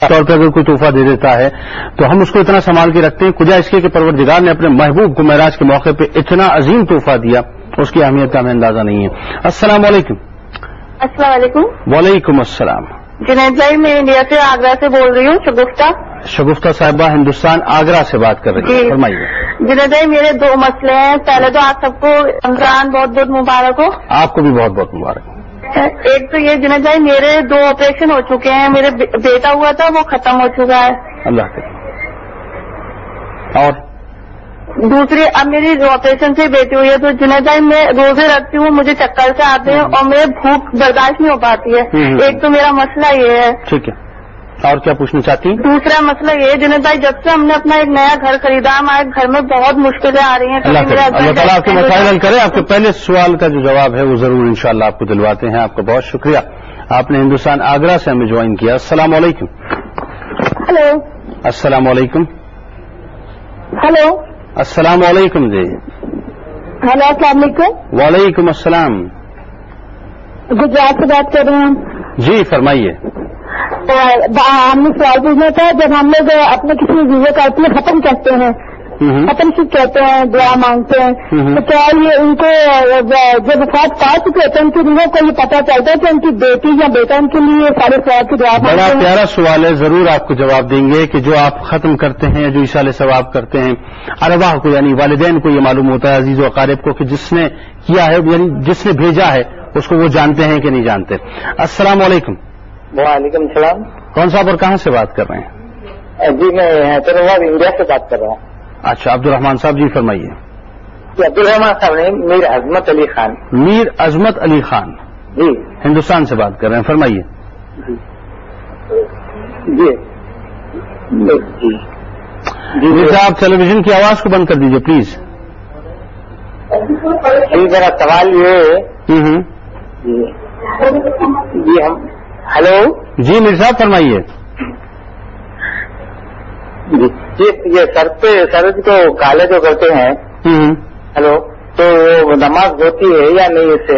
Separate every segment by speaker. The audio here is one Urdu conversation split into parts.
Speaker 1: طور پر اگر کوئی تحفہ دے دیتا ہے تو ہم اس کو اتنا سنبھال کے رکھتے ہیں، کجا اس کے کہ پروردگار نے اپنے محبوب کو معراج کے موقع پہ اتنا عظیم تحفہ دیا، اس کی اہمیت کا ہمیں اندازہ نہیں ہے۔ السلام علیکم۔
Speaker 2: السلام علیکم۔
Speaker 1: وعلیکم السلام۔
Speaker 2: جنید بھائی، میں انڈیا سے آگرہ سے بول رہی ہوں،
Speaker 1: شگفتہ صاحبہ ہندوستان آگرہ سے بات کر رہی ہیں، فرمائیے۔
Speaker 2: جنید بھائی، میرے دو مسئلے ہیں۔ پہلے تو آپ سب کو رمضان بہت بہت مبارک ہو۔
Speaker 1: آپ کو بھی بہت بہت مبارک۔
Speaker 2: ایک تو یہ جنید بھائی، میرے 2 آپریشن ہو چکے ہیں، میرے بیٹا ہوا تھا وہ ختم ہو چکا ہے،
Speaker 1: اللہ کے۔ اور
Speaker 2: دوسری اب میری آپریشن سے بیٹی ہوئی ہے، تو جنید بھائی میں روزے رکھتی ہوں، مجھے چکر سے آتے ہیں اور میرے بھوک برداشت نہیں ہو پاتی ہے۔ ایک تو میرا مسئلہ یہ ہے۔
Speaker 1: ٹھیک ہے، اور کیا پوچھنا چاہتی ہیں؟
Speaker 2: دوسرا مسئلہ یہ ہے جنید بھائی، جب سے ہم نے اپنا ایک نیا گھر خریدا، ہمارے گھر میں بہت مشکلیں آ رہی ہیں۔
Speaker 1: اللہ تعالیٰ آپ کے مسائل حل کرے۔ آپ کے پہلے سوال کا جو جواب ہے وہ ضرور انشاءاللہ آپ کو دلواتے ہیں۔ آپ کا بہت شکریہ، آپ نے ہندوستان آگرہ سے ہمیں جوائن کیا۔ السلام علیکم۔
Speaker 2: ہلو۔
Speaker 1: السلام علیکم۔
Speaker 2: ہلو۔
Speaker 1: السلام علیکم جی۔
Speaker 2: ہلو، السلام علیکم۔
Speaker 1: وعلیکم السلام۔
Speaker 2: گجرات سے بات کر رہے ہیں۔
Speaker 1: جی فرمائیے۔
Speaker 2: ہم نے سوال پوچھنا تھا، جب ہم لوگ اپنے کسی ویزے کا اپنے ختم کرتے ہیں، ختم شپ کہتے ہیں، دعا مانگتے ہیں، تو کیا یہ ان کو جب وفات پا چکے ہوتے ہیں ان کی روحوں کو یہ پتہ چلتا ہے کہ ان کی بیٹی یا بیٹا ان کے لیے سارے ثواب کی دعا مانگتے ہیں؟
Speaker 1: بڑا پیارا سوال ہے، ضرور آپ کو جواب دیں گے کہ جو آپ ختم کرتے ہیں، جو ایصال ثواب کرتے ہیں، ارواح کو یعنی والدین کو یہ معلوم ہوتا ہے، عزیز و اقارب کو، کہ جس نے کیا ہے یعنی جس نے بھیجا ہے اس کو وہ جانتے ہیں کہ نہیں جانتے۔ السلام علیکم۔
Speaker 3: وعلیکم السلام۔
Speaker 1: کون صاحب اور کہاں سے بات کر رہے ہیں؟
Speaker 3: جی میں حیدرآباد انڈیا سے بات کر رہا ہوں۔
Speaker 1: اچھا، عبد الرحمان صاحب جی فرمائیے۔
Speaker 3: جی عبد الرحمان صاحب نے میر عظمت علی خان۔
Speaker 1: میر عظمت علی خان
Speaker 3: جی
Speaker 1: ہندوستان سے بات کر رہے ہیں، فرمائیے۔
Speaker 3: جی
Speaker 1: جی آپ ٹیلی ویژن کی آواز کو بند کر دیجیے پلیز۔
Speaker 3: جی میرا سوال یہ ہے جی ہم ہلو
Speaker 1: جی میر صاحب فرمائیے۔
Speaker 3: جی یہ سر کو کالے جو کرتے ہیں ہلو، تو نماز ہوتی ہے یا نہیں اس سے؟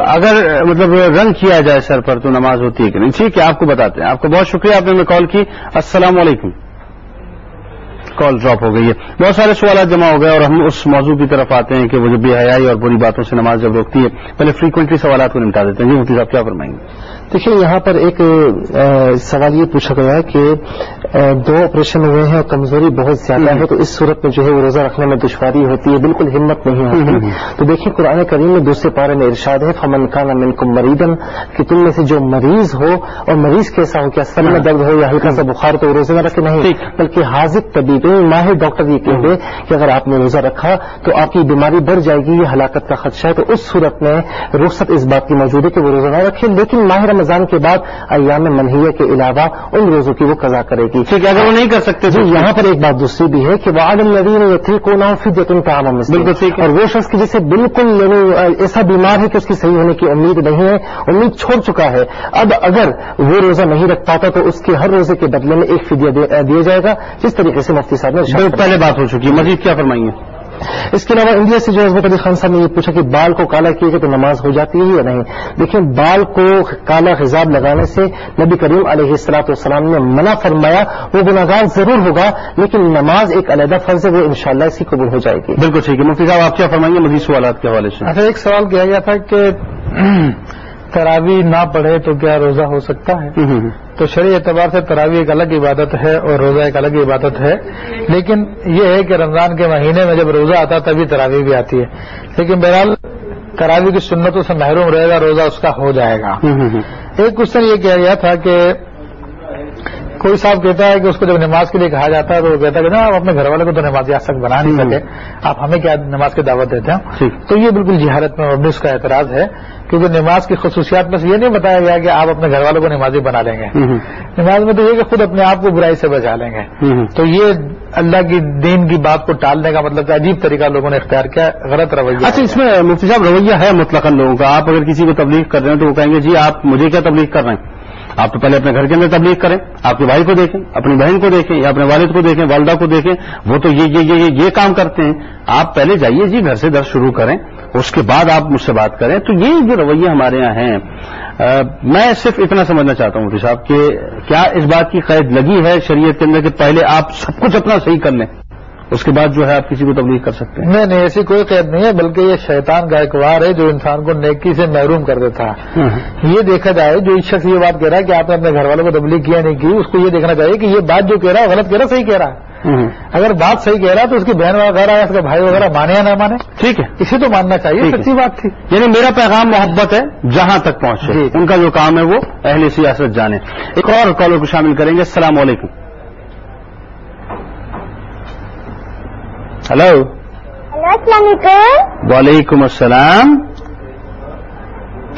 Speaker 1: اگر مطلب رنگ کیا جائے سر پر تو نماز ہوتی ہے کہ نہیں؟ ٹھیک ہے، آپ کو بتاتے ہیں۔ آپ کو بہت شکریہ، آپ نے ہمیں کال کی۔ السلام علیکم۔ کال ڈراپ ہو گئی ہے۔ بہت سارے سوالات جمع ہو گئے اور ہم اس موضوع کی طرف آتے ہیں کہ وہ جب بے حیائی اور بری باتوں سے نماز جب روکتی ہے، پہلے فریکوینٹلی سوالات کو نمٹا دیتے ہیں۔ جی مفتی صاحب کیا فرمائیں گے؟
Speaker 4: دیکھیے، یہاں پر ایک سوال یہ پوچھا گیا ہے کہ 2 آپریشن ہوئے ہیں اور کمزوری بہت زیادہ ہے، تو اس صورت میں جو ہے وہ روزہ رکھنے میں دشواری ہوتی ہے، بالکل ہمت نہیں ہوتی۔ تو دیکھیں قرآن کریم میں 2 پارے میں ارشاد ہے، فمن کان منکم مریضا، کہ تم میں سے جو مریض ہو، اور مریض کیسا ہو، کیا سر میں درد ہو یا ہلکا سا بخار، تو روزہ نہ رکھے، نہیں بلکہ حاذق طبیب ماہر ڈاکٹر یہ کہتے ہیں کہ اگر آپ نے روزہ رکھا تو آپ کی بیماری بڑھ جائے گی، یہ ہلاکت کا خدشہ ہے، تو اس صورت میں رخصت اس بات کی موجود ہے کہ وہ روزہ نہ رکھے، لیکن ماہ رمضان کے بعد ایام منہیہ کے علاوہ ان روزوں کی وہ قضا کرے گی۔
Speaker 1: ٹھیک ہے، اگر وہ نہیں کر سکتے
Speaker 4: جی یہاں پر ایک بات دوسری بھی ہے کہ وعلی الذین یطیقونہ فدیۃ طعام مسکین،
Speaker 1: بالکل ٹھیک ہے،
Speaker 4: اور وہ شخص کی جسے بالکل ایسا بیمار ہے کہ اس کی صحیح ہونے کی امید نہیں ہے، امید چھوڑ چکا ہے، اب اگر وہ روزہ نہیں رکھ پاتا تو اس کے ہر روزے کے بدلے میں ایک فدیہ دیا جائے گا، جس طریقے سے مفتی صاحب نے
Speaker 1: پہلے بات ہو چکی ہے۔ مزید کیا فرمائیں گے؟
Speaker 4: اس کے علاوہ انڈیا سے جو عظمت علی خان صاحب نے یہ پوچھا کہ بال کو کالا کیے گا تو نماز ہو جاتی ہے یا نہیں؟ دیکھیں، بال کو کالا خضاب لگانے سے نبی کریم علیہ الصلوۃ والسلام نے منع فرمایا، وہ گناہگار ضرور ہوگا لیکن نماز ایک علیحدہ فرض ہے، وہ انشاءاللہ اسی قبول ہو جائے گی۔
Speaker 1: بالکل ٹھیک ہے، مفتی صاحب آپ کیا فرمائیں گے مزید سوالات کے حوالے سے؟
Speaker 5: اچھا، ایک سوال کیا گیا تھا کہ تراویح نہ پڑھے تو کیا روزہ ہو سکتا ہے؟ تو شرعی اعتبار سے تراویح ایک الگ عبادت ہے اور روزہ ایک الگ عبادت ہے، لیکن یہ ہے کہ رمضان کے مہینے میں جب روزہ آتا تبھی تراویح بھی آتی ہے، لیکن بہرحال تراویح کی سنتوں سے محروم رہے گا، روزہ اس کا ہو جائے گا۔ ایک کوشچن یہ کیا گیا تھا کہ کوئی صاحب کہتا ہے کہ اس کو جب نماز کے لیے کہا جاتا ہے تو وہ کہتا ہے کہ نا آپ اپنے گھر والے کو تو نماز یافتہ بنا نہیں سکے، آپ ہمیں کیا نماز کی دعوت دیتے ہیں؟ تو یہ بالکل جہالت میں مبنی اس کا اعتراض ہے، کیونکہ نماز کی خصوصیات میں سے یہ نہیں بتایا گیا کہ آپ اپنے گھر والوں کو نمازی بنا لیں گے، نماز میں تو یہ کہ خود اپنے آپ کو برائی سے بچا لیں گے۔ تو یہ اللہ کی دین کی بات کو ٹالنے کا مطلب عجیب طریقہ لوگوں نے اختیار کیا، غلط رویہ۔
Speaker 1: اچھا، اس میں مفتی صاحب رویہ ہے مطلقاً لوگوں کا، آپ اگر کسی کو تبلیغ کر رہے ہیں تو وہ کہیں گے جی آپ مجھے کیا تبلیغ کر رہے ہیں، آپ تو پہلے اپنے گھر کے اندر تبلیغ کریں، آپ کے بھائی کو دیکھیں، اپنی بہن کو دیکھیں یا اپنے والد کو دیکھیں، والدہ کو دیکھیں، وہ تو یہ کام کرتے ہیں، آپ پہلے جائیے جی گھر سے درس شروع کریں، اس کے بعد آپ مجھ سے بات کریں. تو یہ جو رویے ہمارے یہاں ہیں, میں صرف اتنا سمجھنا چاہتا ہوں مفتی صاحب کہ کیا اس بات کی قید لگی ہے شریعت کے اندر کہ پہلے آپ سب کچھ اپنا صحیح کر لیں, اس کے بعد جو ہے آپ کسی کو تبلیغ کر سکتے ہیں؟
Speaker 5: نہیں, ایسی کوئی قید نہیں ہے, بلکہ یہ شیطان کا ایک وار ہے جو انسان کو نیکی سے محروم کر دیتا ہے. یہ دیکھا جائے جو اس شخص یہ بات کہہ رہا ہے کہ آپ نے اپنے گھر والوں کو تبلیغ کیا نہیں کی, اس کو یہ دیکھنا چاہیے کہ یہ بات جو کہہ رہا ہے غلط کہہ رہا ہے, صحیح کہہ رہا ہے. اگر بات صحیح کہہ رہا ہے تو اس کی بہن وغیرہ یا اس کا بھائی وغیرہ مانے یا نہ مانے, ٹھیک ہے, اسے تو ماننا چاہیے, سچی بات تھی.
Speaker 1: یعنی میرا پیغام محبت ہے, جہاں تک پہنچے, ان کا جو کام ہے وہ اہل سیاست جانے. ایک اور کالر کو شامل کریں گے. السلام علیکم. ہلو.
Speaker 2: السلام علیکم.
Speaker 1: وعلیکم السلام.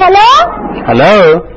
Speaker 2: ہلو.
Speaker 1: ہلو.